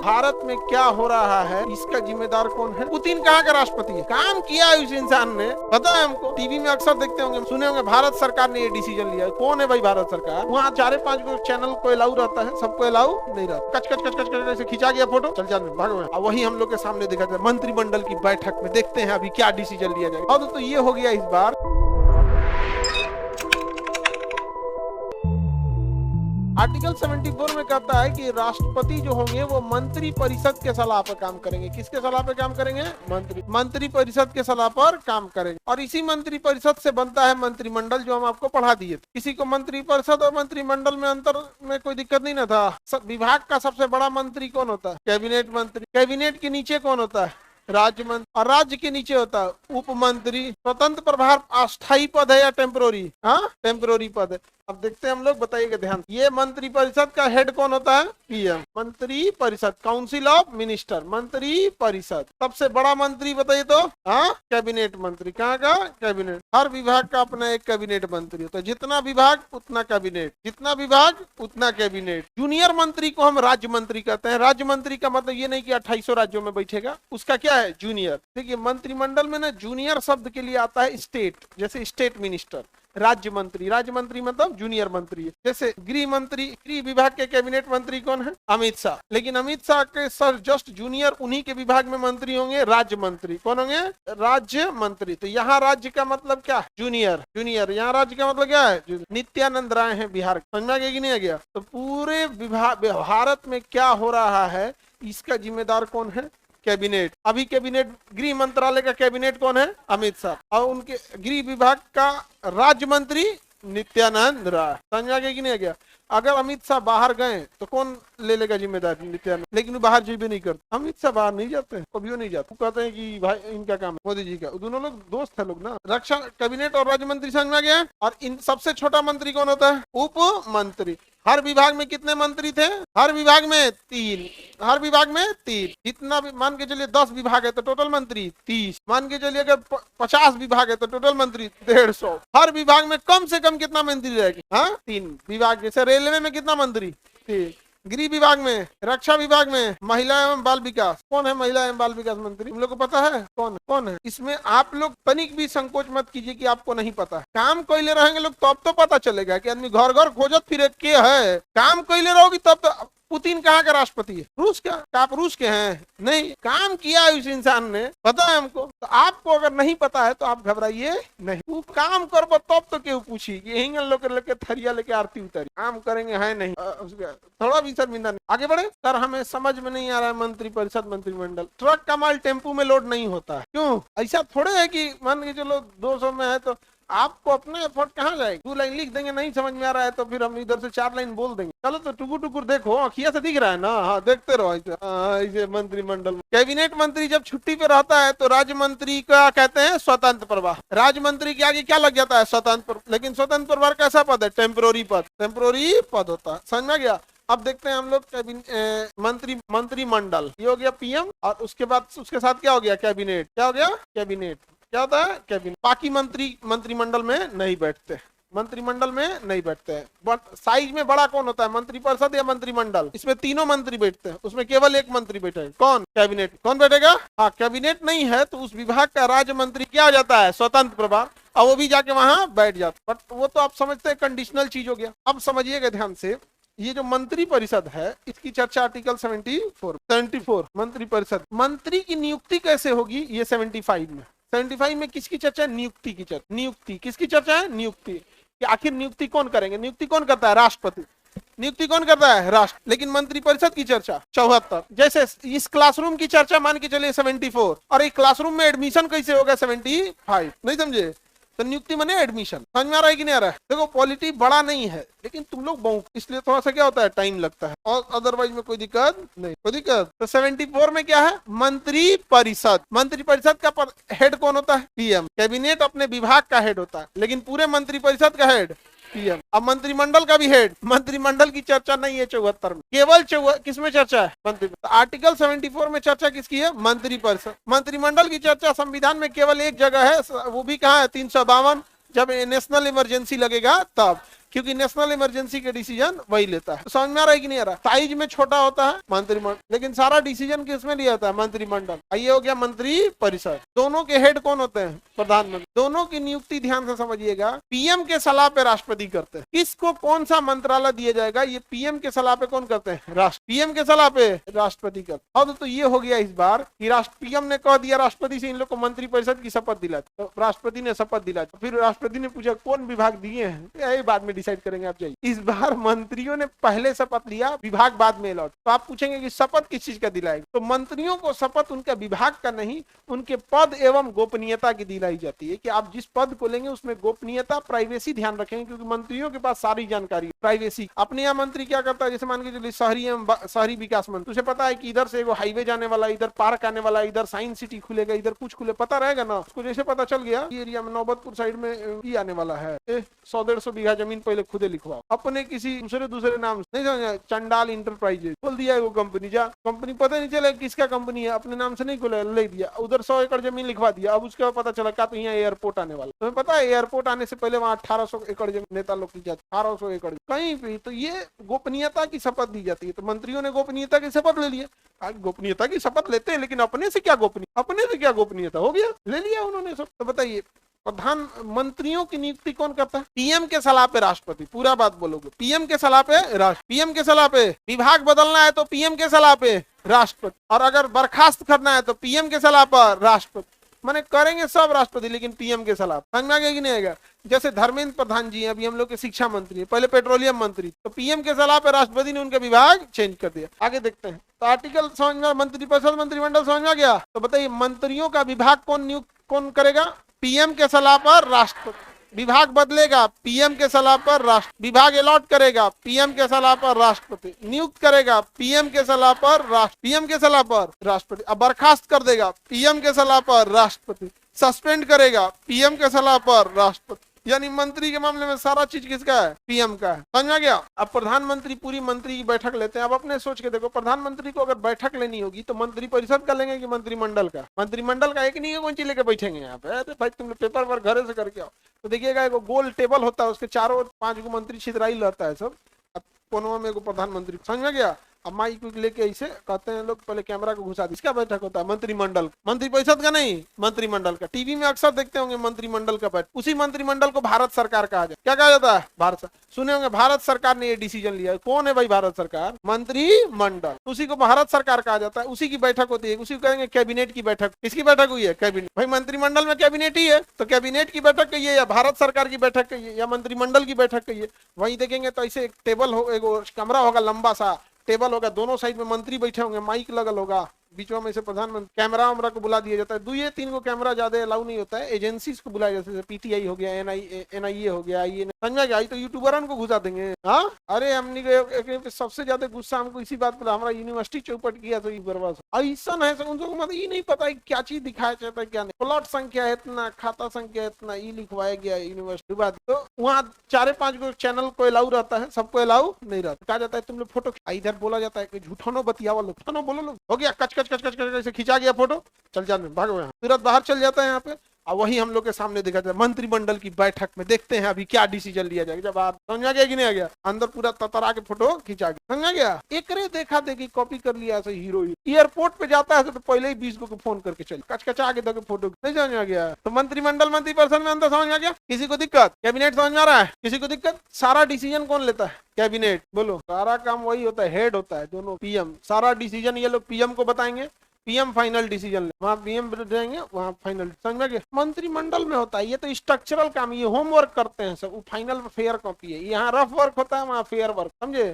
भारत में क्या हो रहा है इसका जिम्मेदार कौन है? पुतिन कहाँ का राष्ट्रपति है? काम किया है उस इंसान ने, पता है हमको। टीवी में अक्सर देखते होंगे, सुने होंगे, भारत सरकार ने ये डिसीजन लिया। कौन है भाई भारत सरकार? वहाँ 4-5 चैनल को अलाउ रहता है, सबको अलाउ नहीं रहता। कच कच कच कच कच से खींचा गया फोटो, चल जाने भागो। अब वही हम लोग के सामने देखा जाए मंत्रिमंडल की बैठक में, देखते हैं अभी क्या डिसीजन लिया जाएगा। और तो ये हो गया इस बार। आर्टिकल 74 में कहता है कि राष्ट्रपति जो होंगे वो मंत्री परिषद के सलाह पर काम करेंगे। किसके सलाह पर काम करेंगे? मंत्री परिषद के सलाह पर काम करेंगे। और इसी मंत्री परिषद से बनता है मंत्रिमंडल, जो हम आपको पढ़ा दिए थे। किसी को मंत्री परिषद और मंत्रिमंडल में अंतर में कोई दिक्कत नहीं ना था। विभाग का सबसे बड़ा मंत्री कौन होता है? कैबिनेट मंत्री। कैबिनेट के नीचे कौन होता है? राज्य मंत्री। और राज्य के नीचे होता है उप मंत्री। स्वतंत्र प्रभार अस्थायी पद है या टेम्पोररी? हाँ, टेम्पोररी पद है। अब देखते हैं हम लोग, बताइएगा ध्यान। ये मंत्री परिषद का हेड कौन होता है? पीएम। मंत्री परिषद, काउंसिल ऑफ मिनिस्टर, मंत्री परिषद। सबसे बड़ा मंत्री बताइए तो? हाँ, कैबिनेट मंत्री। कहाँ का? कैबिनेट। हर विभाग का अपना एक कैबिनेट मंत्री होता है। जितना विभाग उतना कैबिनेट, जितना विभाग उतना कैबिनेट। जूनियर मंत्री को हम राज्य मंत्री कहते हैं। राज्य मंत्री का मतलब ये नहीं कि 2800 राज्यों में बैठेगा, उसका क्या है? जूनियर। देखिए मंत्रिमंडल में ना जूनियर शब्द के लिए आता है स्टेट, जैसे स्टेट मिनिस्टर। राज्य मंत्री, राज्य मंत्री मतलब जूनियर मंत्री है। जैसे गृह मंत्री, गृह विभाग के कैबिनेट मंत्री कौन है? अमित शाह। लेकिन अमित शाह के सर जस्ट जूनियर, उन्हीं के विभाग में मंत्री होंगे राज्य मंत्री। कौन होंगे? राज्य मंत्री। तो यहाँ राज्य का मतलब क्या? जूनियर। जूनियर। यहाँ राज्य का मतलब क्या है? नित्यानंद राय है बिहार। समझ में आ गया कि नहीं आ गया? तो पूरे भारत में क्या हो रहा है इसका जिम्मेदार कौन है? कैबिनेट। अभी कैबिनेट, गृह मंत्रालय का कैबिनेट कौन है? अमित शाह। और उनके गृह विभाग का राज्य मंत्री नित्यानंद राय। समझ में आ गया कि नहीं आ गया? अगर अमित शाह बाहर गए तो कौन ले लेगा जिम्मेदारी? नित्यानंद। लेकिन वो बाहर जी भी नहीं करते। अमित शाह बाहर नहीं जाते हैं, कभी नहीं जाते। कहते हैं कि भाई इनका काम है, मोदी जी का। दोनों लोग दोस्त है लोग ना। रक्षा, कैबिनेट और राज्य मंत्री समझ में आ गया। और इन सबसे छोटा मंत्री कौन होता है? उप मंत्री। हर विभाग में कितने मंत्री थे? हर विभाग में 3। हर विभाग में 3। जितना भी मान के चलिए 10 विभाग है तो टोटल मंत्री 30। मान के चलिए अगर 50 विभाग है तो टोटल मंत्री 150। हर विभाग में कम से कम कितना मंत्री रहेगा? हाँ, 3 विभाग। जैसे रेलवे में कितना मंत्री? 3। गृह विभाग में, रक्षा विभाग में, महिला एवं बाल विकास। कौन है महिला एवं बाल विकास मंत्री? तुम लोग को पता है कौन है? इसमें आप लोग तनिक भी संकोच मत कीजिए कि आपको नहीं पता है। काम कोई ले रहेंगे लोग तो अब तो पता चलेगा कि आदमी घर घर खोजत फिरे के है। काम कोई ले रहोगी तब तो। पुतिन कहाँ का राष्ट्रपति है? रूस का। आप रूस के हैं? नहीं, काम किया है उस इंसान ने, पता है हमको। तो आपको अगर नहीं पता है तो आप घबराइए नहीं। वो काम करबो तब तो क्यों पूछी कि हिंगन लोग लेके थरिया लेके आरती उतारी। काम करेंगे है नहीं, थोड़ा भी शर्मिंदा नहीं। आगे बढ़े सर। हमें समझ में नहीं आ रहा है मंत्री परिषद, मंत्रिमंडल। ट्रक का माल टेम्पू में लोड नहीं होता है। क्यों? ऐसा थोड़े है कि मान के चलो 200 में है तो आपको अपने एफर्ट कहाँ जाएगी? 2 लाइन लिख देंगे, नहीं समझ में आ रहा है तो फिर हम इधर से 4 लाइन बोल देंगे। चलो तो टुकुर टुकुर देखो, अखिया से दिख रहा है ना? हाँ, देखते रहो ऐसे मंत्रिमंडल। कैबिनेट मंत्री जब छुट्टी पे रहता है तो राज्य मंत्री का कहते हैं स्वतंत्र प्रभार। राज्य मंत्री के आगे क्या लग जाता है? स्वतंत्र। लेकिन स्वतंत्र प्रभार कैसा पद है? टेम्पोररी पद। टेम्पोररी पद होता है। समझ में गया? अब देखते हैं हम लोग मंत्रिमंडल। ये हो गया पीएम। और उसके बाद उसके साथ क्या हो गया? कैबिनेट। क्या हो गया? कैबिनेट। क्या होता है? कैबिनेट। बाकी मंत्रिमंडल में नहीं बैठते। मंत्रिमंडल में नहीं बैठते हैं। साइज में बड़ा कौन होता है? मंत्री परिषद या मंत्रिमंडल? इसमें तीनों मंत्री बैठते हैं, उसमें केवल एक मंत्री बैठेगा। कौन? कैबिनेट। कौन बैठेगा? हाँ, कैबिनेट नहीं है तो उस विभाग का राज्य मंत्री क्या हो जाता है? स्वतंत्र प्रभार। और वो भी जाके वहां बैठ जाता। बट वो तो आप समझते हैं कंडीशनल चीज हो गया। अब समझिएगा ध्यान से, ये जो मंत्री परिषद है इसकी चर्चा आर्टिकल 74 मंत्री परिषद। मंत्री की नियुक्ति कैसे होगी? ये 75 में किसकी चर्चा है? नियुक्ति की चर्चा। नियुक्ति किसकी चर्चा है? नियुक्ति। कि आखिर नियुक्ति कौन करेंगे? नियुक्ति कौन करता है? राष्ट्रपति। नियुक्ति कौन करता है? राष्ट्र। लेकिन मंत्री परिषद की चर्चा 74। जैसे इस क्लासरूम की चर्चा मान के चलिए 74, और एक क्लासरूम में एडमिशन कैसे होगा? 75। नहीं समझे? तो नियुक्ति माने एडमिशन। समझ में आ रहा है कि नहीं आ रहा है? देखो पॉलिटी बड़ा नहीं है लेकिन तुम लोग बहुत, इसलिए थोड़ा सा क्या होता है? टाइम लगता है। और अदरवाइज में कोई दिक्कत नहीं। कोई दिक्कत? तो 74 में क्या है? मंत्री परिषद। मंत्री परिषद का हेड कौन होता है? पीएम। कैबिनेट अपने विभाग का हेड होता है, लेकिन पूरे मंत्री परिषद का हेड पीएम। अब मंत्रिमंडल का भी हेड। मंत्रिमंडल की चर्चा नहीं है 74 में, केवल किसमें चर्चा है? मंत्री। आर्टिकल 74 में चर्चा किसकी है? मंत्री परिषद। मंत्रिमंडल की चर्चा संविधान में केवल एक जगह है, वो भी कहाँ है? 352, जब नेशनल इमरजेंसी लगेगा तब। क्योंकि नेशनल इमरजेंसी के डिसीजन वही लेता है। समझ में आ रहा है कि नहीं आ रहा? साइज में छोटा होता है मंत्रिमंडल, लेकिन सारा डिसीजन किसमें लिया जाता है? मंत्रिमंडल। ये हो गया मंत्री परिषद। दोनों के हेड कौन होते हैं? प्रधानमंत्री। दोनों की नियुक्ति ध्यान से समझिएगा, पीएम के सलाह पे राष्ट्रपति करते हैं। किसको कौन सा मंत्रालय दिया जाएगा, ये पीएम के सलाह पे कौन करते हैं? राष्ट्र। पीएम के सलाह पे राष्ट्रपति करते हैं। अब तो ये हो गया इस बार कि पीएम ने कह दिया राष्ट्रपति से इन लोग को मंत्री परिषद की शपथ दिला, तो राष्ट्रपति ने शपथ दिला, फिर राष्ट्रपति ने पूछा कौन विभाग दिए हैं, यही बाद में डिसाइड करेंगे, आप जाइए। इस बार मंत्रियों ने पहले शपथ लिया, विभाग बाद में अलॉट। तो आप पूछेंगे कि शपथ किस चीज का दिलाएगा, तो मंत्रियों को शपथ उनका विभाग का नहीं, उनके पद एवं गोपनीयता की दिलाई जाती है कि आप जिस पद को लेंगे उसमें गोपनीयता, प्राइवेसी ध्यान रखेंगे, क्योंकि मंत्रियों के पास सारी जानकारी प्राइवेसी। अपने यहाँ मंत्री क्या करता है, जैसे मान के चलिए शहरी विकास मंत्री, तुझे पता है कि इधर से एगो हाईवे जाने वाला, इधर पार्क आने वाला, इधर साइंस सिटी खुलेगा, इधर कुछ खुले, पता रहेगा ना उसको। जैसे पता चल गया ये एरिया में नौबतपुर साइड में ये आने वाला है, 100-150 बीघा जमीन पहले खुदे लिखवाओ, अपने किसी दूसरे नाम नहीं समझा, चंडाल इंटरप्राइजेज खोल दिया है वो कंपनी। जा कंपनी पता नहीं चला किसका कंपनी है, अपने नाम से नहीं खोला, ले दिया, उधर 100 एकड़ जमीन लिखवा दिया। अब उसके बाद पता चला क्या, तो यहाँ एयरपोर्ट आने वाला। तुम्हें पता है एयरपोर्ट आने से पहले वहाँ 1800 एकड़ जमीन नेता लोग की जाती, 1800 एकड़ कहीं भी। तो ये गोपनीयता की शपथ दी जाती है। तो मंत्रियों ने गोपनीयता की शपथ ले लिया। गोपनीयता की शपथ लेते हैं, लेकिन अपने से क्या गोपनीयता हो गया, ले लिया उन्होंने सब। तो बताइए प्रधानमंत्रियों की नियुक्ति कौन करता है? पीएम के सलाह पे राष्ट्रपति। पूरा बात बोलोगे, पीएम के सलाह पे राष्ट्र, पीएम के सलाह पे। विभाग बदलना है तो पीएम के सलाह पे राष्ट्रपति, और अगर बर्खास्त करना है तो पीएम के सलाह पर राष्ट्रपति। माने करेंगे सब राष्ट्रपति, लेकिन पीएम के सलाह। समझ में आ गया कि नहीं आएगा? जैसे धर्मेंद्र प्रधान जी अभी हम लोग के शिक्षा मंत्री है, पहले पेट्रोलियम मंत्री, तो पीएम के सलाह पे राष्ट्रपति ने उनका विभाग चेंज कर दिया। आगे देखते हैं। तो आर्टिकल समझ में, मंत्रिपरिषद मंत्रिमंडल समझ में गया। तो बताइए मंत्रियों का विभाग कौन करेगा? पीएम के सलाह पर राष्ट्रपति। विभाग बदलेगा, पीएम के सलाह पर राष्ट्र। विभाग अलॉट करेगा, पीएम के सलाह पर राष्ट्रपति। नियुक्त करेगा, पीएम के सलाह पर राष्ट्र, पीएम के सलाह पर राष्ट्रपति। अब बर्खास्त कर देगा, पीएम के सलाह पर राष्ट्रपति। सस्पेंड करेगा, पीएम के सलाह पर राष्ट्रपति। यानी मंत्री के मामले में सारा चीज किसका है? पीएम का है। समझ आ गया? अब प्रधानमंत्री पूरी मंत्री की बैठक लेते हैं। अब अपने सोच के देखो, प्रधानमंत्री को अगर बैठक लेनी होगी तो मंत्री परिषद का लेंगे कि मंत्रिमंडल का? मंत्रिमंडल का। एक नहीं है कौन चीज लेके बैठेंगे यहाँ पे? अरे भाई तुम पेपर वर्क घरे से करके आओ। तो देखिएगा एक गोल टेबल होता है, उसके चारों 5 गो मंत्री छितराई रहता है सब, कोनों में एगो प्रधानमंत्री। समझ में गया? अब माइक लेके ऐसे कहते हैं लोग, पहले कैमरा को घुसा दी। इसका बैठक होता है मंत्रिमंडल, मंत्री परिषद का नहीं, मंत्रिमंडल का। टीवी में अक्सर देखते होंगे मंत्रिमंडल का बैठक। उसी मंत्रिमंडल को भारत सरकार कहा जाए। क्या कहा जाता है? भारत। सुने होंगे भारत सरकार ने ये डिसीजन लिया। कौन है भाई भारत सरकार? मंत्रिमंडल। उसी को भारत सरकार कहा जाता है। उसी की बैठक होती है, उसी को कहेंगे कैबिनेट की बैठक। किसकी बैठक हुई है? कैबिनेट। भाई मंत्रिमंडल में कैबिनेट ही है, तो कैबिनेट की बैठक कहिए या भारत सरकार की बैठक कहिए या मंत्रिमंडल की बैठक कहिए। वहीं देखेंगे तो ऐसे एक टेबल हो, एक कमरा होगा, लंबा सा टेबल होगा, दोनों साइड में मंत्री बैठे होंगे, माइक लगल होगा, बीचों में से प्रधानमंत्री। कैमरा वमरा को बुला दिया जाता है। 2-3 को कैमरा ज्यादा अलाउ नहीं होता है। एजेंसीज को बुलाया जाता है, पीटीआई हो गया, एनआईए हो गया, ये समझ में गया? तो यूट्यूबरन को घुसा देंगे। हाँ, अरे हमने सबसे ज्यादा गुस्सा हमको इसी बात पर, हमारा यूनिवर्सिटी चौपट किया तो बर्बाद। ऐसा है उनको मतलब ये नहीं पता है क्या चीज दिखाया जाता है क्या नहीं। प्लॉट संख्या इतना, खाता संख्या इतना, ये लिखवाया गया यूनिवर्सिटी बाद। तो वहाँ 4-5 गो चैनल को अलाउ रहता है, सबको अलाउ नहीं रहता। कहा जाता है तुम लोग फोटो, इधर बोला जाता है कि झूठानो बतियावा लो, झूठानो बोलो लो, हो गया कच कच कच कच कच से खिंचा गया फोटो, चल जाने भागो यहाँ, तुरंत बाहर चल जाता है यहाँ पे। और वही हम लोग के सामने देखा जाता है मंत्रिमंडल की बैठक में। देखते हैं अभी क्या डिसीजन लिया जाएगा। जब आप समझ आ गया कि नहीं आ गया? अंदर पूरा ततरा के फोटो खिंचा गया। समझ आ गया? एक देखा देखी कॉपी कर लिया ऐसे हीरो। एयरपोर्ट पे जाता है तो पहले ही 20 को फोन करके चल कचकचा के दे फोटो। नहीं समझ आ गया? तो मंत्रिमंडल मंत्रिपरिषद में अंदर समझ आ गया? किसी को दिक्कत? कैबिनेट समझ में आ रहा है? किसी को दिक्कत? सारा डिसीजन कौन लेता है? कैबिनेट। बोलो, सारा काम वही होता है, हेड होता है दोनों, पीएम। सारा डिसीजन ये लोग पीएम को बताएंगे, पीएम फाइनल डिसीजन ले, वहाँ पीएम देंगे, वहाँ फाइनल। समझ में गया? मंत्रिमंडल में होता है ये तो स्ट्रक्चरल काम, ये होमवर्क करते हैं सब। फाइनल फेयर कॉपी है, यहाँ रफ वर्क होता है, वहाँ फेयर वर्क। समझे?